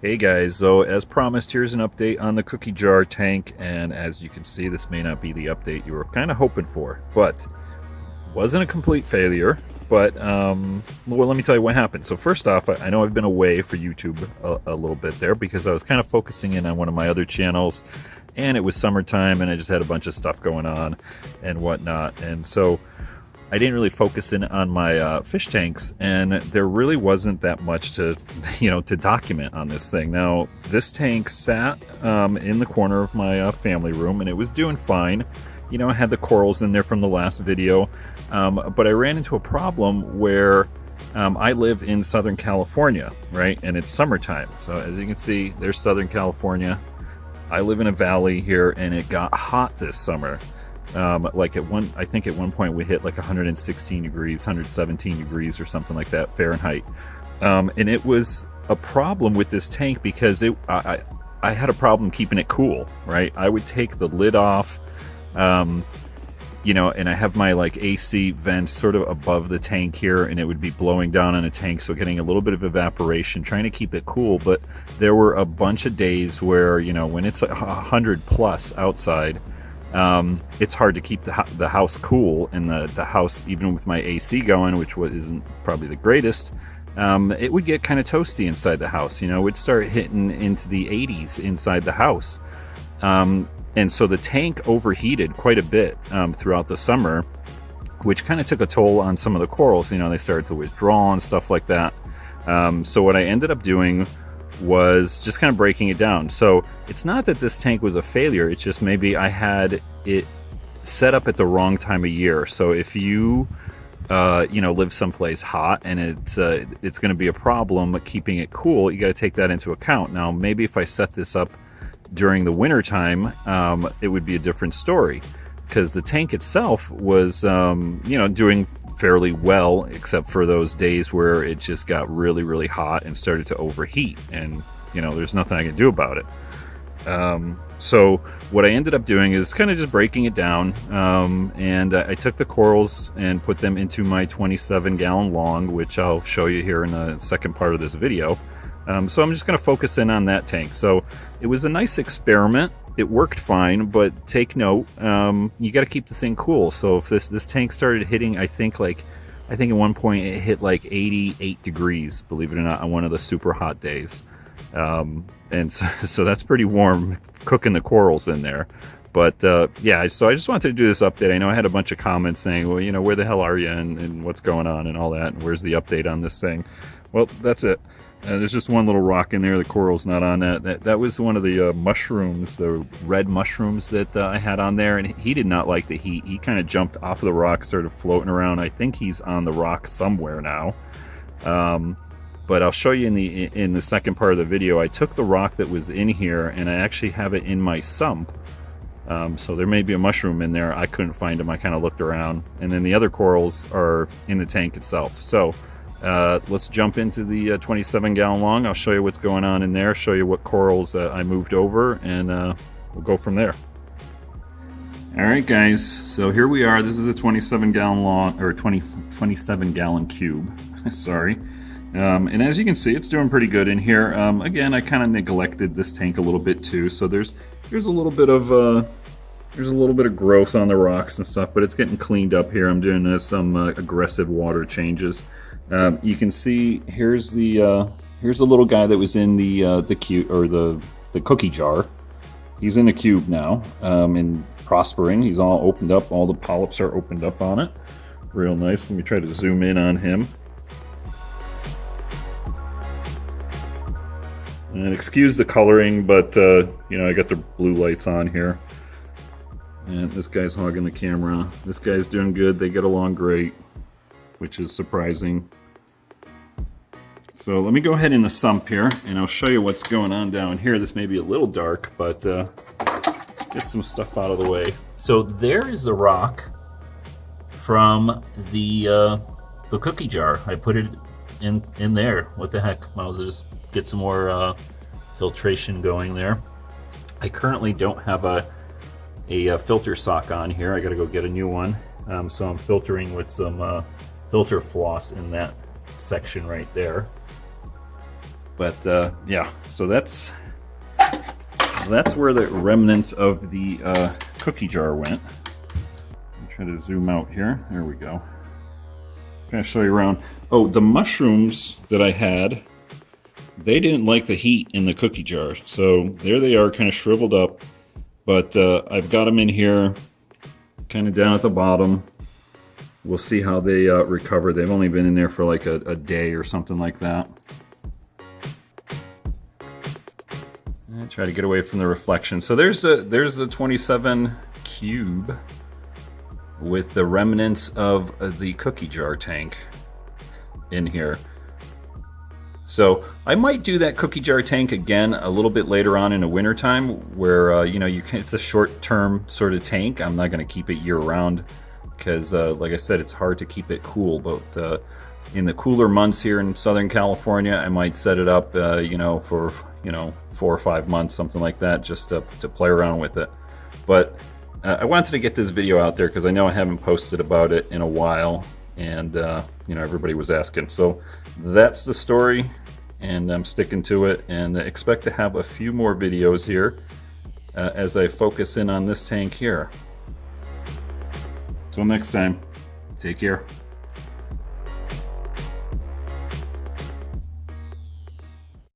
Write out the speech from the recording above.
Hey guys, so as promised, here's an update on the cookie jar tank, and as you can see, this may not be the update you were kind of hoping for, but wasn't a complete failure. But well, let me tell you what happened. So first off, I know I've been away for YouTube a little bit there because I was kind of focusing in on one of my other channels, and it was summertime, and I just had a bunch of stuff going on and whatnot, and so I didn't really focus in on my fish tanks, and there really wasn't that much to, to document on this thing. Now, this tank sat in the corner of my family room, and it was doing fine. I had the corals in there from the last video, but I ran into a problem where I live in Southern California, right? And it's summertime. So as you can see, there's Southern California. I live in a valley here, and it got hot this summer. I think at one point we hit like 116 degrees, 117 degrees or something like that Fahrenheit. And it was a problem with this tank because I had a problem keeping it cool, right? I would take the lid off, and I have my like AC vent sort of above the tank here, and it would be blowing down on a tank, so getting a little bit of evaporation, trying to keep it cool. But there were a bunch of days where, when it's like 100 plus outside, it's hard to keep the house cool, and the house, even with my AC going, which isn't probably the greatest, it would get kind of toasty inside the house. It would start hitting into the 80s inside the house, and so the tank overheated quite a bit throughout the summer, which kind of took a toll on some of the corals. They started to withdraw and stuff like that. So what I ended up doing was just kind of breaking it down. So it's not that this tank was a failure, it's just maybe I had it set up at the wrong time of year. So if you live someplace hot and it's going to be a problem keeping it cool, you got to take that into account. Now maybe if I set this up during the winter time, it would be a different story, because the tank itself was doing fairly well, except for those days where it just got really, really hot and started to overheat, and there's nothing I can do about it. So what I ended up doing is kind of just breaking it down, and I took the corals and put them into my 27-gallon long, which I'll show you here in the second part of this video. So I'm just going to focus in on that tank. So it was a nice experiment. It worked fine, but take note, you got to keep the thing cool. So if this tank started hitting, I think at one point it hit like 88 degrees, believe it or not, on one of the super hot days. And so that's pretty warm cooking the corals in there. But yeah, so I just wanted to do this update. I know I had a bunch of comments saying, well, where the hell are you, and what's going on and all that, and where's the update on this thing? Well, that's it. There's just one little rock in there. The coral's not on that. That was one of the mushrooms, the red mushrooms that I had on there, and he did not like the heat. He kind of jumped off of the rock, started floating around. I think he's on the rock somewhere now. But I'll show you in the second part of the video. I took the rock that was in here, and I actually have it in my sump. So there may be a mushroom in there. I couldn't find him. I kind of looked around, and then the other corals are in the tank itself. So let's jump into the 27-gallon long. I'll show you what's going on in there, show you what corals I moved over, and we'll go from there. Alright guys, so here we are. This is a 27-gallon long, or 27-gallon cube. Sorry. And as you can see, it's doing pretty good in here. Again, I kind of neglected this tank a little bit too, so there's a little bit of growth on the rocks and stuff, but it's getting cleaned up here. I'm doing some aggressive water changes. You can see here's the little guy that was in the cube, or the cookie jar. He's in a cube now, and prospering. He's all opened up. All the polyps are opened up on it. Real nice. Let me try to zoom in on him. And excuse the coloring, but I got the blue lights on here. And this guy's hogging the camera. This guy's doing good. They get along great, which is surprising. So let me go ahead in the sump here, and I'll show you what's going on down here. This may be a little dark, but get some stuff out of the way. So there is the rock from the cookie jar. I put it in there. What the heck? I'll just get some more filtration going there. I currently don't have a filter sock on here. I gotta go get a new one. So I'm filtering with some filter floss in that section right there. But yeah, so that's where the remnants of the cookie jar went. I'm trying to zoom out here. There we go. I'm going to show you around. Oh, the mushrooms that I had, they didn't like the heat in the cookie jar. So there they are, kind of shriveled up. But I've got them in here, kind of down at the bottom. We'll see how they recover. They've only been in there for like a day or something like that. And try to get away from the reflection. So there's the 27 cube with the remnants of the cookie jar tank in here. So I might do that cookie jar tank again a little bit later on in the winter time, where you know, it's a short-term sort of tank. I'm not going to keep it year-round because, like I said, it's hard to keep it cool. But in the cooler months here in Southern California, I might set it up, you know, for 4 or 5 months, something like that, just to play around with it. But I wanted to get this video out there because I know I haven't posted about it in a while, and you know, everybody was asking. So that's the story, and I'm sticking to it, and expect to have a few more videos here as I focus in on this tank here. Till next time, take care.